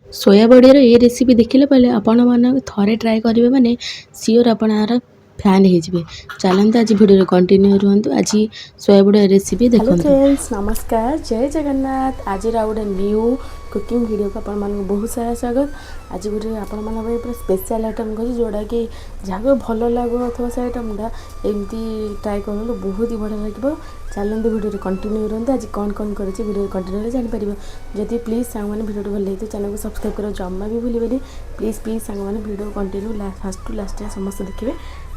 सोया बड़ीर ये रेसिपी देखिले पहले आपण मन थरे ट्राए करेंगे माने सियोर आपण फैन हो चलते आज भिडियो कंटिन्यू रुहतु आज सोया बड़ी रेसिपी हेलो देखते। फ्रेंड्स नमस्कार जय जगन्नाथ आज गोटे न्यू कुकिंग वीडियो को आपण बहुत सारा स्वागत। आज गोटे आपण पूरा स्पेशल आइटम कर जोड़ा कि जहाँ भल लगो अथवा से आइटमटा एमती ट्राए करूँ बहुत ही बढ़िया लगे। चलते वीडियो कंटिन्यू रुहतु आज कौन कौन कर वीडियो कंटिन्यू जापर जदि प्लीज सांग मैंने वीडियो भल लगे चैनल को सब्सक्राइब कर जमा भी भूलें प्लीज प्लीज सांग मैंने video continue fast to last समस्त देखिए।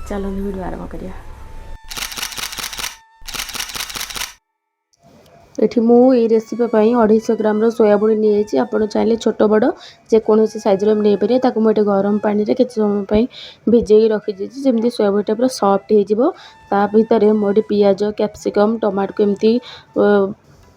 चलते वीडियो आरंभ करिया। एठी मु ये रेसिपी 250 ग्राम सोयाबड़ी नहीं आपड़ चाहिए छोट बड़ जेकोसी सैज्र नहीं पारे ताकू मुझे गरम पानी रे किसी समय भिजे रखी जमी सोयाबड़ीटा पूरा सफ्ट हो भितर मोटे पियाज कैप्सिकम टमाटो को एमती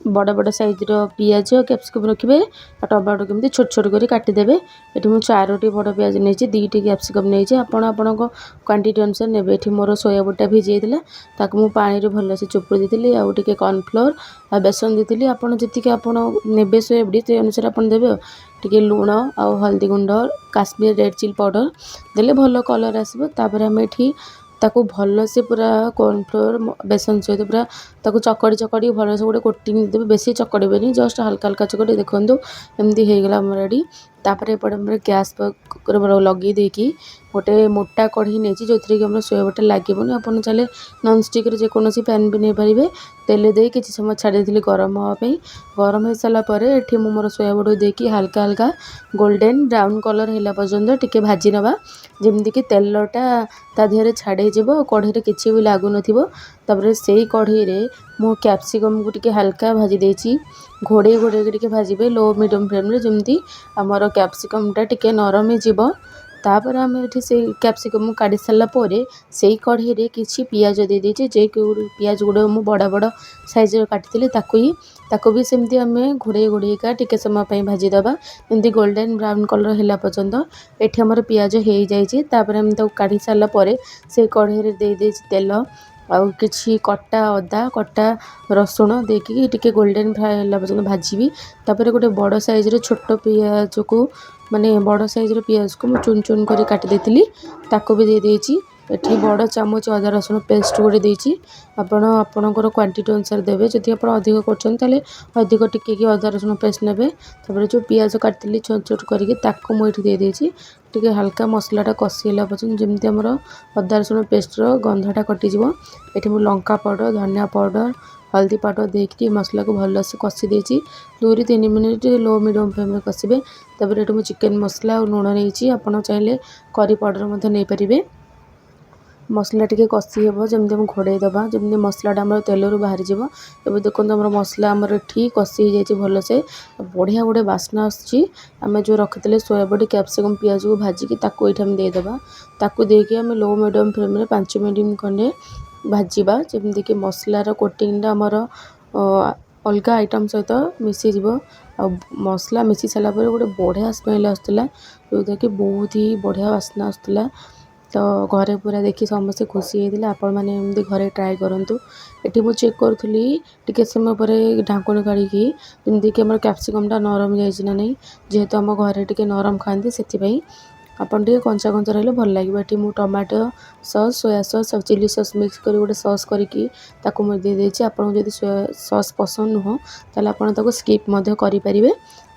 बड़ बड़ सैज्र पियाज कैप्सिकम रखिए टमाटो केमती छोट छोट कर काटिदेवे। ये मुझे 4टी बड़ पियाज नहीं 2टी कैप्सिकम नहीं आपण क्वांटिटी अनुसार ने। ये मोर सोयाबड़ीटा भिजाइला ताकू मु पानी भलसे चुपुड़ी देती आउ टे कॉर्नफ्लोर आ बेसन देती आपड़ जी आपड़ ने सोयाबड़ी से अनुसार आप देवे टे लुण आ हल्दी गुंड काश्मीर रेड चिली पाउडर देले भल कलर आसो। आम ये ताकू भल से पूरा कॉर्नफ्लोर बेसन सहित पूरा ताकू चकड़ी चकड़ी भल से गोटे कोटिंग देवे बेसी चकड़े जस्ट हल्का हल्का चकड़ी देखो एमती होगा रेडी। तापर एपटे गैस लगे देकी गोटे मोटा कढ़ी नहीं जो थी कि सोयाबड़ीटा लगे आप चाहिए नॉन स्टिक जेकोसी पैन भी नहीं पारे तेल दे कि समय छाड़ी गरम हाँपाई गरम हो सारापर ये मोर सोयाबड़ी देकी हल्का हल्का गोल्डन ब्राउन कलर है पर्यंत टिके भाजी नवा जमती कि तेलटा ता देहरे छाड़ी कढ़ी किसी भी लगुन से ही कढ़ी मु कैप्सिकम को टिके हल्का भाजी देची घोड़े घोड़े टिके भाजबे लो मीडियम फ्लेम रे जमती आमर कैप्सिकमटा टिके नरम हो तापर आम ये से कैप्सिकम काढ़ी सारापर से ही कढ़ी रे किसी पियाज दे देचे जे पियाज गुड़ा मु बड़ा बड़ा साइज काटी ताकू भी सेमती आम घोड़े घोड़ेका टिके समय भाजीदबा एमती गोल्डन ब्राउन कलर है पर्यंत ये आमर पियाज हो जापर आम काढ़ी सारापर से कढ़ी दे तेल आउ किछि कटा अदा कटा रसुण देकी टिके गोल्डन फ्राए है पर्यंत भाजी तापर गोटे बड़ साइज छोट पियाज को माने बड़ साइज पियाज को चुन चुन कर काटी देती ताको भी दे देची। एठी बड़ चामच अदा रसुण पेस्ट गोटे देची आपणकर क्वांटिटी अनुसार देवे जदि आप अधिक कर अधिक टिके अदा रसुण पेस्ट ने जो पियाज काटी छोट छोट करके मुझे दे देची टिके हल्का मसलाटा कषिला पर्यटन जमी आमर अदा रसुण पेस्टर गंधटा कटिज। ये मुझे लंका पाउडर धनिया पाउडर हल्दी पाउडर देकी मसला को भलसे कषि देची 2-3 मिनिट लो मीडियम फ्लेम कषिबे। तापर ये मुझे चिकेन मसला और लुण नहीं आपड़ चाहिए करी पाउडर नहीं पारे मसला टिके कषि हे जमी आम घोड़े दबा जमी मसलाटा आम तेलू बाहरी जाव। अब देखो आम मसला आमर ठीक कषि हो भलसे बढ़िया गोटे बास्ना आम जो रखी सोयाबड़ी कैप्सिकम पियाज को भाजिकी ये देदेबा ताकू देकी आम लो मीडियम फ्लेम रे 5 मिनट खंडे भाजवा जमी कि मसलार कोटिंगटा आमर अलग आइटम सहित मिसीज आ मसला मिसी सारापर गोटे बढ़िया स्मेल आसला जोटा कि बहुत ही बढ़िया बास्ना आसला। तो घरे पूरा देखी समस्ते खुशी होते आपण मैंने एमती घरे ट्राए करूँ। ये मुझे चेक करूली टिके समय पर ढाकुणी काढ़ी जमीक कि आम कैप्सिकमटा नरम जाना नहीं जेहेतु आम घरे टिके नरम खाती से आपन टे कंचा कंचा रही भल लगे। ये मुझे टमाटो सॉस सोया सॉस और चिली सॉस मिक्स कर गोटे सॉस करके मुझे दे आपको जब सोया सॉस पसंद नुह ताल आप स्किप करें।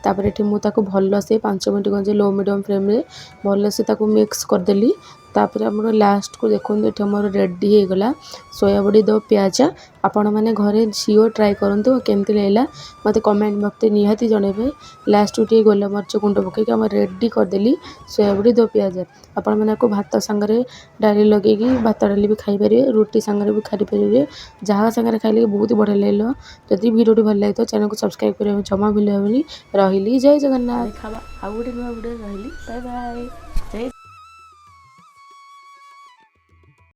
तापर ये मुझे भल से 5 मिनट गंजे लो मीडियम फ्लेम रे भल से मिक्स करदेली। तापर आम लास्ट को देखो ये आमर रेडी हो गला सोयाबड़ी दो प्याज आपण मैंने घरे सियोर ट्राए करूँ केमती लगला मत कमेंट बक्स निहाती जनइबे। लास्ट टे गोलमरीच गुंड पकईकि आम रेडी करदेली सोयाबड़ी दो प्याज आपण मैंने भात सांगे डाली लगे भात डाली भी खाईपारे रुटी सांगे भी खाईपारे जहाँ सांगे खाइले बहुत बढ़िया लगे। जदि वीडियो भल लगे तो चैनल को सब्सक्राइब करने जमा भूल रही। जय जगन्नाथ। खावा आउ गोटे नुआ वीडियो रही बाय बाय जय।